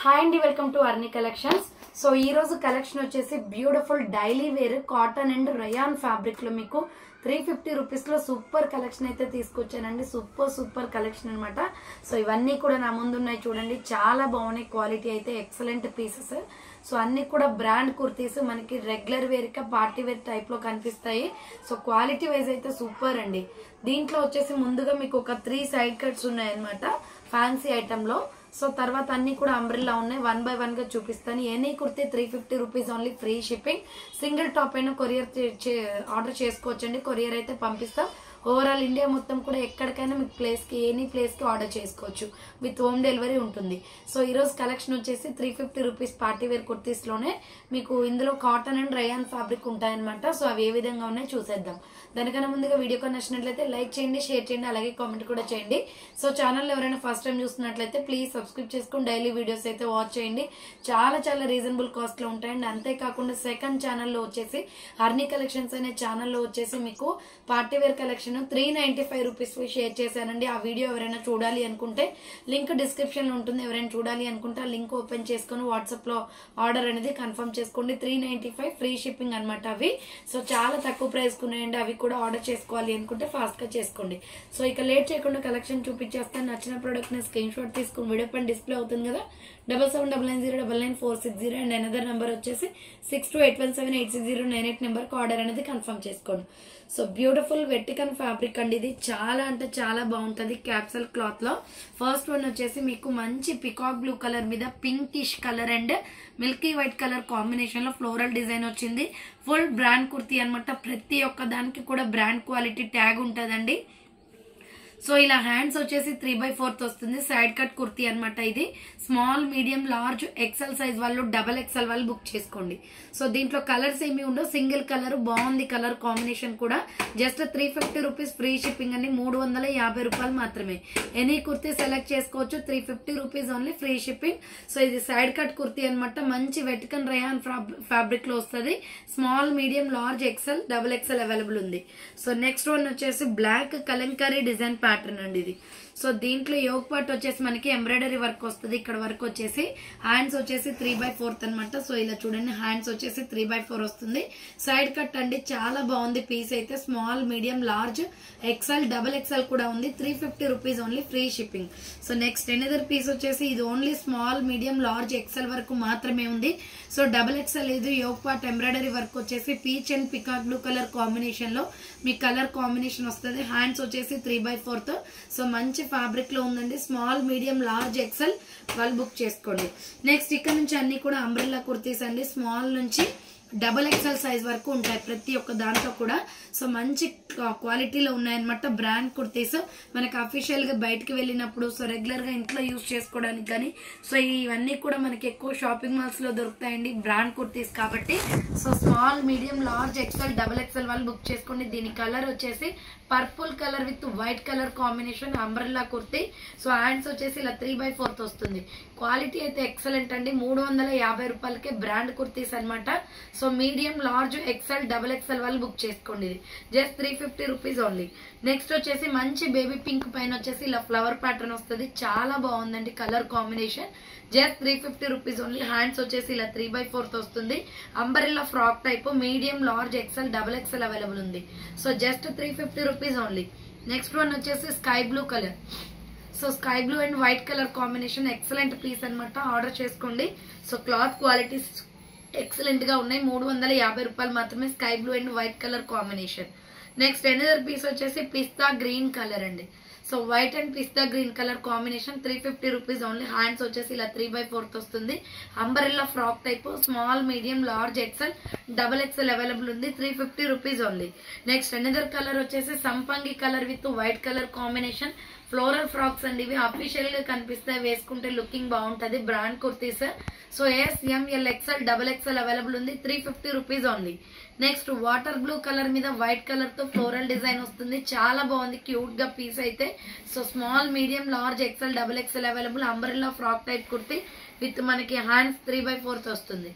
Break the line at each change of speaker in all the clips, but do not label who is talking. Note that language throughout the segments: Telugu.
హాయ్ అండి, welcome to Arni collections. So ఈ రోజు కలెక్షన్ వచ్చేసి beautiful daily wear cotton and rayon fabric లో మీకు 350 రూపీస్ లో సూపర్ కలెక్షన్ అయితే తీసుకొచ్చానండి. సూపర్ కలెక్షన్ అనమాట. సో ఇవన్నీ కూడా నా ముందు ఉన్నాయి చూడండి, చాలా బాగున్నాయి. క్వాలిటీ అయితే ఎక్సలెంట్ పీసెస్. సో అన్ని కూడా బ్రాండ్ కుర్తీస్ మనకి రెగ్యులర్ వేర్ గా పార్టీ వేర్ టైప్ లో కనిపిస్తాయి. సో క్వాలిటీ వైజ్ అయితే సూపర్ అండి. దీంట్లో వచ్చేసి ముందుగా మీకు ఒక 3 సైడ్ కట్స్ ఉన్నాయన్నమాట ఫ్యాన్సీ ఐటమ్ లో. సో తర్వాత అన్ని కూడా అంబ్రెల్లా ఉన్నాయి. 1 by 1 గా చూపిస్తాను. Any kurti 350 rupees only, free shipping. Single top అయినా కొరియర్ ఆర్డర్ చేసుకోవచ్చండి. కొరియర్ అయితే పంపిస్తాం. ఓవరాల్ ఇండియా మొత్తం కూడా ఎక్కడికైనా మీకు ఎనీ ప్లేస్ కి ఆర్డర్ చేసుకోవచ్చు. విత్ హోమ్ డెలివరీ ఉంటుంది. సో ఈ రోజు కలెక్షన్ వచ్చేసి 350 రూపీస్ పార్టీ వేర్ కుర్తీస్ లోనే మీకు ఇందులో కాటన్ అండ్ రయాన్ ఫ్యాబ్రిక్ ఉంటాయన్నమాట. సో అవి ఏ విధంగా ఉన్నాయో చూసేద్దాం. దానికన్నా ముందుగా వీడియో నచ్చినట్లయితే లైక్ చేయండి, షేర్ చేయండి, అలాగే కామెంట్ కూడా చేయండి. సో ఛానల్ ఎవరైనా ఫస్ట్ టైం చూస్తున్నట్లయితే ప్లీజ్ సబ్స్క్రైబ్ చేసుకుని డైలీ వీడియోస్ అయితే వాచ్ చేయండి. చాలా రీజనబుల్ కాస్ట్ లో ఉంటాయండి. అంతేకాకుండా సెకండ్ ఛానల్లో వచ్చేసి అర్ని కలెక్షన్స్ అనే ఛానల్లో వచ్చేసి మీకు party wear collection 395 rupees share చేశానండి. ఆ వీడియో ఎవరైనా చూడాలి అనుకుంటే లింక్ డిస్క్రిప్షన్ లో ఉంటుంది. ఎవరైనా చూడాలి అనుకుంటే ఆ లింక్ ఓపెన్ చేసుకుని వాట్సాప్ లో ఆర్డర్ అనేది కన్ఫర్మ్ చేసుకోండి. 395 ఫ్రీ షిప్పింగ్ అనమాట అవి. సో చాలా తక్కువ ప్రైస్ ఉన్నాయండి. అవి కూడా ఆర్డర్ చేసుకోవాలి అనుకుంటే ఫాస్ట్ గా చేసుకోండి. సో ఇక లేట్ చేయకుండా కలెక్షన్ చూపించేస్తాను. నచ్చిన ప్రోడక్ట్ ని స్క్రీన్ షాట్ తీసుకుని వీడియో పైన డిస్ప్లే అవుతుంది కదా, 7799099460 అండ్ అనదర్ నెంబర్ వచ్చేసి 6281786098 నెంబర్ కి ఆర్డర్ అనేది కన్ఫర్మ్ చేసుకోండి. సో బ్యూటిఫుల్ వెట్టికన్ ఫ్యాబ్రిక్ అండి. ఇది చాలా అంటే చాలా బాగుంటది క్యాప్సల్ క్లాత్ లో. ఫస్ట్ వన్ వచ్చేసి మీకు మంచి పికాక్ బ్లూ కలర్ మీద pinkish colour and milky white colour combination లో ఫ్లోరల్ డిజైన్ వచ్చింది. ఫుల్ బ్రాండ్ కుర్తీ అనమాట. ప్రతి ఒక్క దానికి కూడా బ్రాండ్ క్వాలిటీ ట్యాగ్ ఉంటదండి. సో ఇలా హ్యాండ్స్ వచ్చేసి 3/4 వస్తుంది. సైడ్ కట్ కుర్తీ అనమాట. ఇది small, medium, large, XL size వాళ్ళు, డబల్ ఎక్సెల్ వాళ్ళు బుక్ చేసుకోండి. సో దీంట్లో కలర్స్ ఏమి ఉండవు, సింగిల్ కలర్. బాగుంది కలర్ కాంబినేషన్ కూడా. జస్ట్ 350 రూపీస్ ఫ్రీ షిప్పింగ్ అండి. 350 రూపాయలు మాత్రమే. ఎనీ కుర్తీ సెలెక్ట్ చేసుకోవచ్చు. 350 rupees only, free shipping. So ఇది సైడ్ కట్ కుర్తీ అనమాట. మంచి వెటికన్ రయాన్ ఫ్యాబ్రిక్ లో వస్తుంది. Small, medium, large, XL, double XL available ఉంది. సో నెక్స్ట్ వన్ వచ్చేసి బ్లాక్ కలంకారీ డిజైన్ ప్యాటర్న్ అండి ఇది. సో దీంట్లో యోగ్ పార్ట్ వచ్చేసి మనకి ఎంబ్రాయిడరీ వర్క్ వస్తుంది. ఇక్కడ వర్క్ వచ్చేసి హ్యాండ్స్ వచ్చేసి 3/4 అనమాట. సో ఇలా చూడండి, హ్యాండ్స్ వచ్చేసి 3/4 వస్తుంది. సైడ్ కట్ అండి. చాలా బాగుంది పీస్ అయితే. Small, medium, large, XL, double XL కూడా ఉంది. 350 rupees only, free shipping. So next another piece వచ్చేసి ఇది only small, medium, large, XL వరకు మాత్రమే ఉంది. సో డబల్ ఎక్సెల్ ఇది. యోగ్ పార్ట్ ఎంబ్రాయిడరీ వర్క్ వచ్చేసి peach and peacock blue colour combination లో మీ కలర్ కాంబినేషన్ వస్తుంది. హ్యాండ్స్ వచ్చేసి 3/4. సో మంచి ఫ్యాబ్రిక్ లో ఉందండి. స్మాల్, మీడియం, లార్జ్, ఎక్సెల్ వాళ్ళు బుక్ చేసుకోండి. నెక్స్ట్ ఇక్కడ నుంచి అన్ని కూడా అంబ్రెల్లా కుర్తీస్ అండి. స్మాల్ నుంచి డబల్ ఎక్సెల్ సైజ్ వరకు ఉంటాయి ప్రతి ఒక్క దాంట్లో కూడా. సో మంచి క్వాలిటీలో ఉన్నాయన్నమాట బ్రాండ్ కుర్తీస్. మనకి అఫీషియల్ గా బయటకు వెళ్ళినప్పుడు, సో రెగ్యులర్ గా ఇంట్లో యూజ్ చేసుకోవడానికి కానీ, సో ఇవన్నీ కూడా మనకి ఎక్కువ షాపింగ్ మాల్స్ లో దొరుకుతాయండి బ్రాండ్ కుర్తీస్ కాబట్టి. So small, medium, large, XL, double XL వాళ్ళు బుక్ చేసుకోండి. దీని కలర్ వచ్చేసి purple colour with white colour combination umbrella kurti. So hands వచ్చేసి ఇలా 3/4 వస్తుంది. క్వాలిటీ అయితే ఎక్సలెంట్ అండి. 350 రూపాయలకే బ్రాండ్ కుర్తీస్ అనమాట. So medium, large, XL, double XL వాళ్ళు బుక్ చేసుకోండి. ఇది జస్ట్ 350 రూపీస్ ఓన్లీ. నెక్స్ట్ వచ్చేసి మంచి బేబీ పింక్ పైన వచ్చేసి ఇలా ఫ్లవర్ ప్యాటర్న్ వస్తుంది. చాలా బాగుందండి colour combination. Just 350 rupees only. Hands వచ్చేసి ఇలా 3/4 వస్తుంది. Umbrella frock type. Medium, large, XL, double XL available ఉంది. So just 350 rupees only. Next one వచ్చేసి sky blue colour. So sky blue and white colour combination excellent piece అనమాట. ఆర్డర్ చేసుకోండి. సో క్లాత్ క్వాలిటీ ఎక్సలెంట్ గా ఉన్నాయి. 350 రూపాయలు మాత్రమే. Sky blue and white colour combination. Next another piece వచ్చేసి పిస్తా గ్రీన్ కలర్ అండి. So white and pista green colour combination 350 rupees only. Hands వచ్చేసి ఇలా 3/4 వస్తుంది. Umbrella frock type. Small, medium, large, XL, double XL available ఉంది. 350 rupees only. Next another colour వచ్చేసి సంపంగి colour with white colour combination. Floral frocks అండి. ఇవి అఫీషియల్ గా కనిపిస్తాయి. వేసుకుంటే లుకింగ్ బాగుంటది. Brand kurtis. So S, M, L, XL, double XL available ఉంది. 350 rupees only. Next water blue colour మీద వైట్ కలర్ తో ఫ్లోరల్ డిజైన్ వస్తుంది. చాలా బాగుంది క్యూట్ గా పీస్ అయితే. So small, medium, large, XL, double XL available. Umbrella frock type kurti with మనకి హ్యాండ్స్ 3/4 వస్తుంది.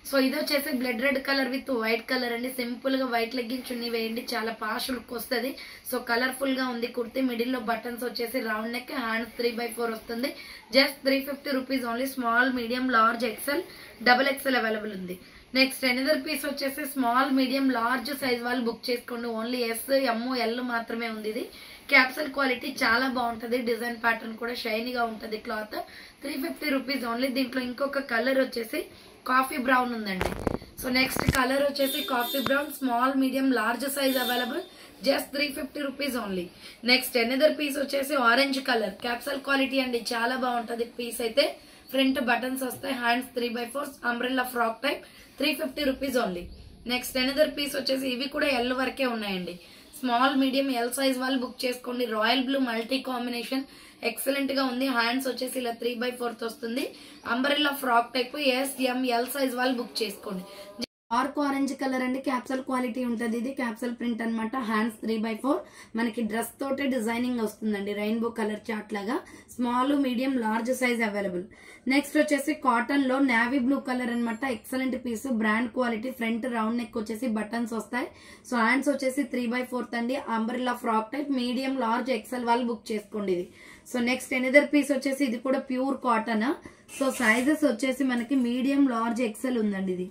సో ఇది వచ్చేసి blood red colour with white colour అండి. సింపుల్ గా వైట్ లెగ్గిన్ చున్నీ వేయండి, చాలా పాష్ లుక్ వస్తుంది. సో కలర్ఫుల్ గా ఉంది కుర్తీ. మిడిల్ లో బటన్స్ వచ్చేసి రౌండ్ నెక్, హ్యాండ్స్ 3/4 వస్తుంది. Just 350 rupees only. Small, medium, large, XL, double XL available ఉంది. నెక్స్ట్ ఎనదర్ పీస్ వచ్చేసి స్మాల్, మీడియం, లార్జ్ సైజ్ వాళ్ళు బుక్ చేసుకోండి. ఓన్లీ ఎస్, ఎమ్, ఎల్ మాత్రమే ఉంది. ఇది క్యాప్సల్ క్వాలిటీ చాలా బాగుంటది. డిజైన్ ప్యాటర్న్ కూడా షైనీగా ఉంటది. Cloth 350 rupees only. దీంట్లో ఇంకొక కలర్ వచ్చేసి కాఫీ బ్రౌన్ ఉందండి. సో నెక్స్ట్ కలర్ వచ్చేసి coffee brown, small, medium, large size available. Just 350 rupees only. Next another piece వచ్చేసి ఆరెంజ్ కలర్, క్యాప్సల్ క్వాలిటీ అండి, చాలా బాగుంటది. పీస్ అయితే ఫ్రంట్ బటన్స్ వస్తాయి, hands 3/4, umbrella frock type, 350 rupees only. Next another piece వచ్చేసి ఇవి కూడా ఎల్ వరకే ఉన్నాయండి. స్మాల్, మీడియం, ఎల్ సైజ్ వాళ్ళు బుక్ చేసుకోండి. Royal blue multi combination excellent గా ఉంది. హ్యాండ్స్ వచ్చేసి ఇలా 3/4 వస్తుంది. Umbrella frock type, yes, M, L size వాళ్ళు బుక్ చేసుకోండి. డార్క్ ఆరెంజ్ కలర్ అండి, క్యాప్సల్ క్వాలిటీ ఉంటుంది. ఇది క్యాప్సల్ ప్రింట్ అనమాట. హ్యాండ్స్ 3/4 మనకి డ్రెస్ తోటే డిజైనింగ్ వస్తుందండి, రెయిన్బో కలర్ చార్ట్ లాగా. Small, medium, large size available. Next వచ్చేసి కాటన్ లో నావీ బ్లూ కలర్ అనమాట. Excellent piece, brand quality. Front round neck వచ్చేసి బటన్స్ వస్తాయి. సో హ్యాండ్స్ వచ్చేసి 3/4 అండి. Umbrella frock type, medium, large, XL వాళ్ళు బుక్ చేసుకోండి ఇది. సో నెక్స్ట్ ఎనదర్ పీస్ వచ్చేసి ఇది కూడా ప్యూర్ కాటన్. సో సైజెస్ వచ్చేసి మనకి మీడియం, లార్జ్, ఎక్సెల్ ఉందండి ఇది.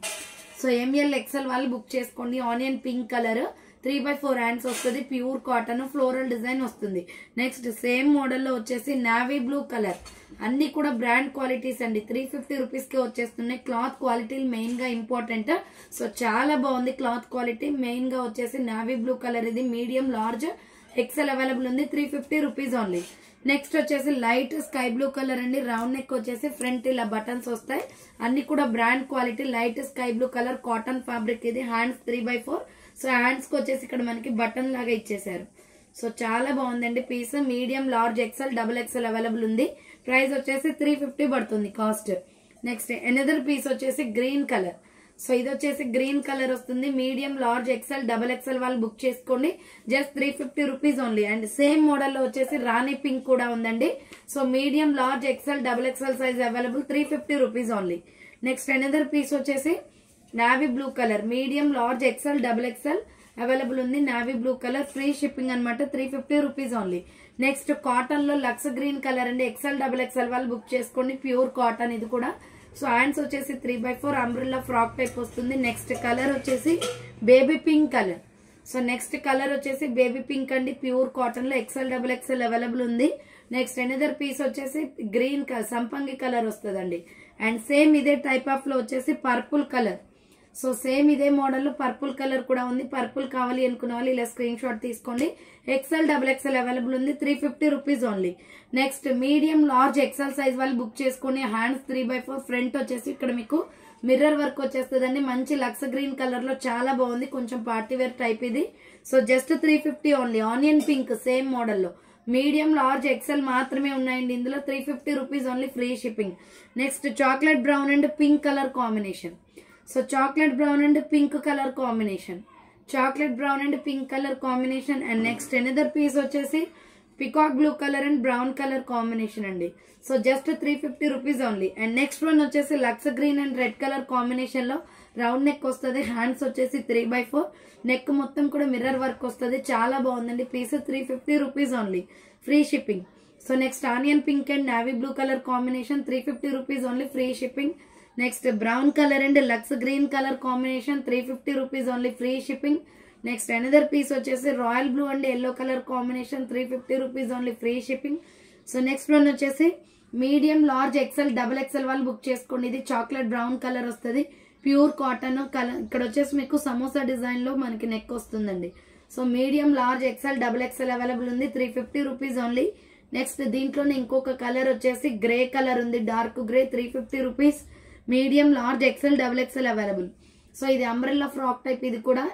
సో ఎంఎల్, ఎక్సెల్ వాళ్ళు బుక్ చేసుకోండి. ఆనియన్ పింక్ కలర్, 3/4 హ్యాండ్స్ వస్తుంది. ప్యూర్ కాటన్, ఫ్లోరల్ డిజైన్ వస్తుంది. నెక్స్ట్ సేమ్ మోడల్ లో వచ్చేసి నావీ బ్లూ కలర్. అన్ని కూడా బ్రాండ్ క్వాలిటీస్ అండి. 350 రూపీస్ కి వచ్చేస్తున్నాయి. క్లాత్ క్వాలిటీ మెయిన్ గా ఇంపార్టెంట్. సో చాలా బాగుంది క్లాత్ క్వాలిటీ. మెయిన్ గా వచ్చేసి నావీ బ్లూ కలర్. ఇది మీడియం, లార్జ్, ఎక్సెల్ అవైలబుల్ ఉంది. 350 రూపీస్ ఓన్లీ. నెక్స్ట్ వచ్చేసి లైట్ స్కై బ్లూ కలర్ అండి. రౌండ్ నెక్ వచ్చేసి ఫ్రంట్ ఇలా బటన్స్ వస్తాయి. అన్ని కూడా brand quality. Light sky blue colour, cotton fabric. ఇది హ్యాండ్స్ 3/4. సో హ్యాండ్స్ కి వచ్చేసి ఇక్కడ మనకి బటన్ లాగా ఇచ్చేసారు. సో చాలా బాగుందండి piece. Medium, large, XL, double XL available ఉంది. ప్రైస్ వచ్చేసి 350 పడుతుంది కాస్ట్. నెక్స్ట్ ఎనదర్ పీస్ వచ్చేసి గ్రీన్ కలర్. సో ఇది వచ్చేసి గ్రీన్ కలర్ వస్తుంది. Medium, large, XL, double XL వాళ్ళు బుక్ చేసుకోండి. Just 350 rupees only. And same model లో వచ్చేసి రాణి పింక్ కూడా ఉందండి. So medium, large, XL, double XL size available. 350 rupees only. Next another piece వచ్చేసి navy blue colour. Medium, large, XL, double XL available ఉంది. Navy blue colour, free shipping అనమాట. 350 రూపీస్ ఓన్లీ. నెక్స్ట్ కాటన్ లో లక్స్ గ్రీన్ కలర్ అండి. ఎక్సెల్, డబుల్ ఎక్సెల్ వాళ్ళు బుక్ చేసుకోండి. ప్యూర్ కాటన్ ఇది కూడా. సో హ్యాండ్స్ వచ్చేసి 3/4 అంబ్రెల్లా ఫ్రాక్ టైప్ వస్తుంది. నెక్స్ట్ కలర్ వచ్చేసి baby pink colour. So next colour వచ్చేసి బేబీ పింక్ అండి. ప్యూర్ కాటన్ లో ఎక్సెల్, డబుల్ ఎక్సెల్ అవైలబుల్ ఉంది. నెక్స్ట్ ఎనదర్ పీస్ వచ్చేసి గ్రీన్ కలర్, సంపంగి కలర్ వస్తుందండి. అండ్ సేమ్ ఇదే టైప్ ఆఫ్ లో వచ్చేసి పర్పుల్ కలర్. సో సేమ్ ఇదే మోడల్ లో పర్పుల్ కలర్ కూడా ఉంది. పర్పుల్ కావాలి అనుకున్న వాళ్ళు ఇలా స్క్రీన్ షాట్ తీసుకోండి. ఎక్సెల్, డబుల్ ఎక్సెల్ అవైలబుల్ ఉంది. 350 rupees only. Next medium, large, XL size వాళ్ళు బుక్ చేసుకుని. హ్యాండ్స్ 3/4. ఫ్రంట్ వచ్చేసి ఇక్కడ మీకు మిర్రర్ వర్క్ వచ్చేస్తుందండి. మంచి లక్స్ గ్రీన్ కలర్ లో చాలా బాగుంది. కొంచెం పార్టీ వేర్ టైప్ ఇది. So just 350 only. Onion pink same model లో. మీడియం, లార్జ్, ఎక్సెల్ మాత్రమే ఉన్నాయండి ఇందులో. 350 rupees only, free shipping. Next chocolate brown and pink colour combination. So chocolate brown and pink colour combination. Chocolate brown and pink colour combination. And next another piece వచ్చేసి peacock blue colour and brown colour combination అండి. So just 350 rupees only. And next one వచ్చేసి లక్స్ green and red colour combination లో రౌండ్ నెక్ వస్తుంది. హ్యాండ్స్ వచ్చేసి 3/4. నెక్ మొత్తం కూడా మిర్రర్ వర్క్ వస్తుంది. చాలా బాగుందండి piece. 350 rupees only, free shipping. So next onion pink and navy blue colour combination. 350 rupees only, free shipping. Next brown colour and lux green colour combination. 350 rupees only, free shipping. Next another piece వచ్చేసి royal blue and yellow colour combination. 350 rupees only, free shipping. So next one వచ్చేసి medium, large, XL, double XL వాళ్ళు బుక్ చేసుకోండి. ఇది చాక్లెట్ బ్రౌన్ కలర్ వస్తుంది. Pure cotton colour. ఇక్కడ వచ్చేసి మీకు సమోసా డిజైన్ లో మనకి నెక్ వస్తుందండి. So medium, large, XL, double XL available ఉంది. 350 రూపీస్ ఓన్లీ. నెక్స్ట్ దీంట్లోనే ఇంకొక కలర్ వచ్చేసి గ్రే కలర్ ఉంది. Dark grey. 350 rupees. Medium, large, XL, double XL available. So ఇది అంబ్రెల్లా ఫ్రాక్ టైప్. ఇది కూడా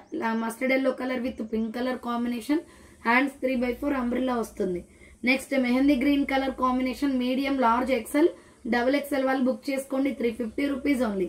mustard yellow colour with pink colour combination. Hands 3/4 umbrella వస్తుంది. Next mehndi green colour combination. Medium, large, XL, double XL వాళ్ళు బుక్ చేసుకోండి. 350 rupees only.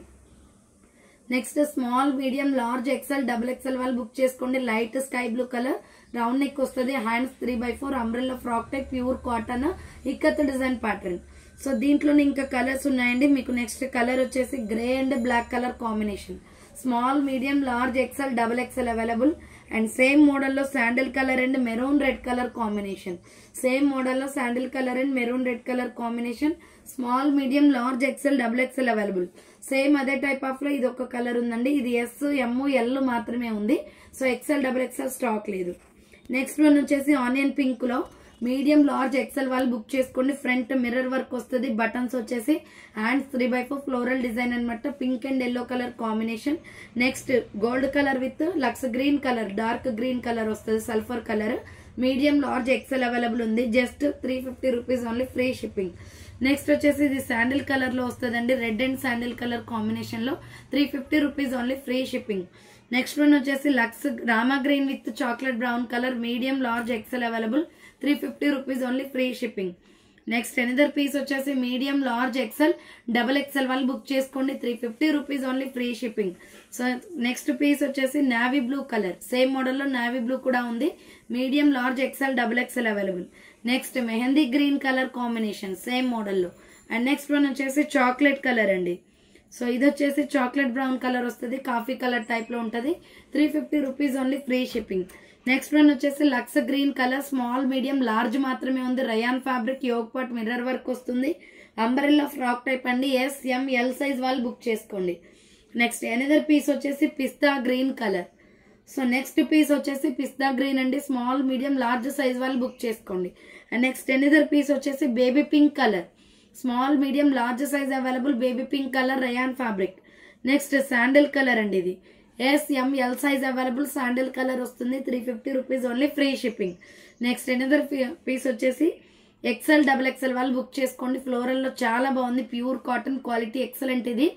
Next small, medium, large, XL, double XL వాళ్ళు బుక్ చేసుకోండి. Light sky blue colour, round neck వస్తుంది. Hands 3/4 umbrella frock type, pure cotton, ikat design pattern. So దీంట్లోనే ఇంకా కలర్స్ ఉన్నాయండి. మీకు నెక్స్ట్ కలర్ వచ్చేసి grey and black colour combination. Small, medium, large, XL, double XL available. And same మోడల్లో sandal colour and maroon red colour combination. Same మోడల్లో sandal colour and maroon red colour combination. Small, medium, large, XL, double XL available. Same అదే టైప్ ఆఫ్ లో ఇది ఒక కలర్ ఉందండి. ఇది ఎస్, ఎం, ఎల్ మాత్రమే ఉంది. So XL, double XL stock లేదు. నెక్స్ట్ వన్ వచ్చేసి ఆనియన్ పింక్ లో మీడియం, లార్జ్, ఎక్సెల్ వాళ్ళు బుక్ చేసుకోండి. ఫ్రంట్ మిర్రర్ వర్క్ వస్తుంది. బటన్స్ వచ్చేసి హ్యాండ్స్ 3x4 ఫ్లోరల్ డిజైన్ అనమాట. Pink and yellow colour combination. Next gold colour with lux green colour, dark green colour వస్తుంది, sulphur colour. Medium, large, XL available ఉంది. Just 350 rupees only, free shipping. Next వచ్చేసి ఇది శాండిల్ కలర్ లో వస్తుందండి. Red and sandal colour combination లో 350 rupees only, free shipping. Next one వచ్చేసి లక్స్ రామా green with chocolate brown colour, medium, large, XL available. 350 rupees only, free shipping. Next another piece వచ్చేసి medium, large, XL, double XL వాళ్ళు బుక్ చేసుకోండి. 350 rupees only, free shipping. So next piece వచ్చేసి నావీ బ్లూ కలర్. సేమ్ మోడల్లో నావీ బ్లూ కూడా ఉంది. Medium, large, XL, double XL available. Next mehndi green colour combination same మోడల్లో. అండ్ నెక్స్ట్ వన్ వచ్చేసి చాక్లెట్ కలర్ అండి. సో ఇది వచ్చేసి చాక్లెట్ బ్రౌన్ కలర్ వస్తుంది, కాఫీ కలర్ టైప్ లో ఉంటుంది. 350 rupees only, free shipping. Next one వచ్చేసి లక్స్ green colour, small, medium, large మాత్రమే ఉంది. రయాన్ ఫ్యాబ్రిక్, యోగ్ పాట్, మిర్రర్ వర్క్ వస్తుంది. అంబ్రెల్లా ఫ్రాక్ టైప్ అండి. ఎస్, ఎం, ఎల్ సైజ్ వాళ్ళు బుక్ చేసుకోండి. నెక్స్ట్ ఎనదర్ పీస్ వచ్చేసి pista green colour. So next piece వచ్చేసి పిస్తా గ్రీన్ అండి. స్మాల్, మీడియం, లార్జ్ సైజ్ వాళ్ళు బుక్ చేసుకోండి. అండ్ నెక్స్ట్ ఎనదర్ పీస్ వచ్చేసి baby pink colour. Small, medium, large size available. Baby pink colour, rayon fabric. Next sandal colour అండి. ఇది S, M, L size available. Sandal colour వస్తుంది. 350 rupees only, free shipping. Next another piece వచ్చేసి ఎక్సెల్, డబుల్ ఎక్సెల్ వాళ్ళు బుక్ చేసుకోండి. ఫ్లోరల్ లో చాలా బాగుంది. Pure cotton quality, excellent. ఇది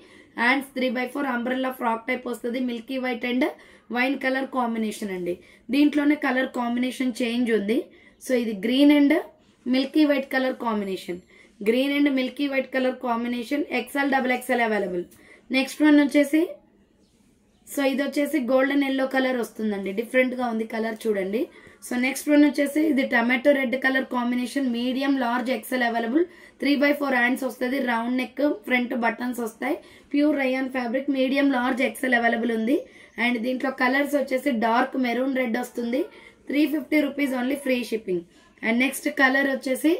hands 3x4 umbrella frock type వస్తుంది. Milky white and wine colour combination అండి. దీంట్లోనే కలర్ కాంబినేషన్ చేంజ్ ఉంది. సో ఇది green and milky white colour combination. Green and milky white colour combination. XL, double XL available. Next one వచ్చేసి సో ఇది వచ్చేసి గోల్డెన్ ఎల్లో కలర్ వస్తుందండి. డిఫరెంట్ గా ఉంది కలర్ చూడండి. సో నెక్స్ట్ వన్ వచ్చేసి ఇది tomato red colour combination. Medium, large, XL available. 3x4 hands వస్తుంది. రౌండ్ నెక్, ఫ్రంట్ బటన్స్ వస్తాయి. Pure rayon fabric. Medium, large, XL available ఉంది. అండ్ దీంట్లో కలర్స్ వచ్చేసి డార్క్ మెరూన్ రెడ్ వస్తుంది. 350 rupees only, free shipping. And next colour వచ్చేసి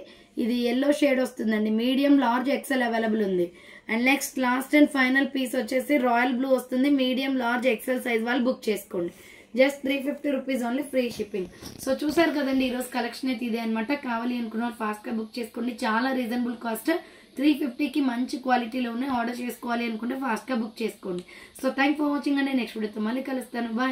ఇది ఎల్లో షేడ్ వస్తుందండి. మీడియం, లార్జ్, ఎక్సెల్ అవైలబుల్ ఉంది. And next last and final piece వచ్చేసి రాయల్ బ్లూ వస్తుంది. మీడియం, లార్జ్, ఎక్సెల్ సైజ్ వాళ్ళు బుక్ చేసుకోండి. Just 350 rupees only, free shipping. So చూసారు కదండి, ఈరోజు కలెక్షన్ అయితే ఇదే అనమాట. కావాలి అనుకున్నారు ఫాస్ట్ గా బుక్ చేసుకోండి. చాలా రీజనబుల్ కాస్ట్. 350కి మంచి క్వాలిటీలో ఉన్నాయి. ఆర్డర్ చేసుకోవాలి అనుకుంటే ఫాస్ట్ గా బుక్ చేసుకోండి. సో థ్యాంక్ ఫర్ వాచింగ్ అండి. నెక్స్ట్ వీడియోతో మళ్ళీ కలుస్తాను. బాయ్.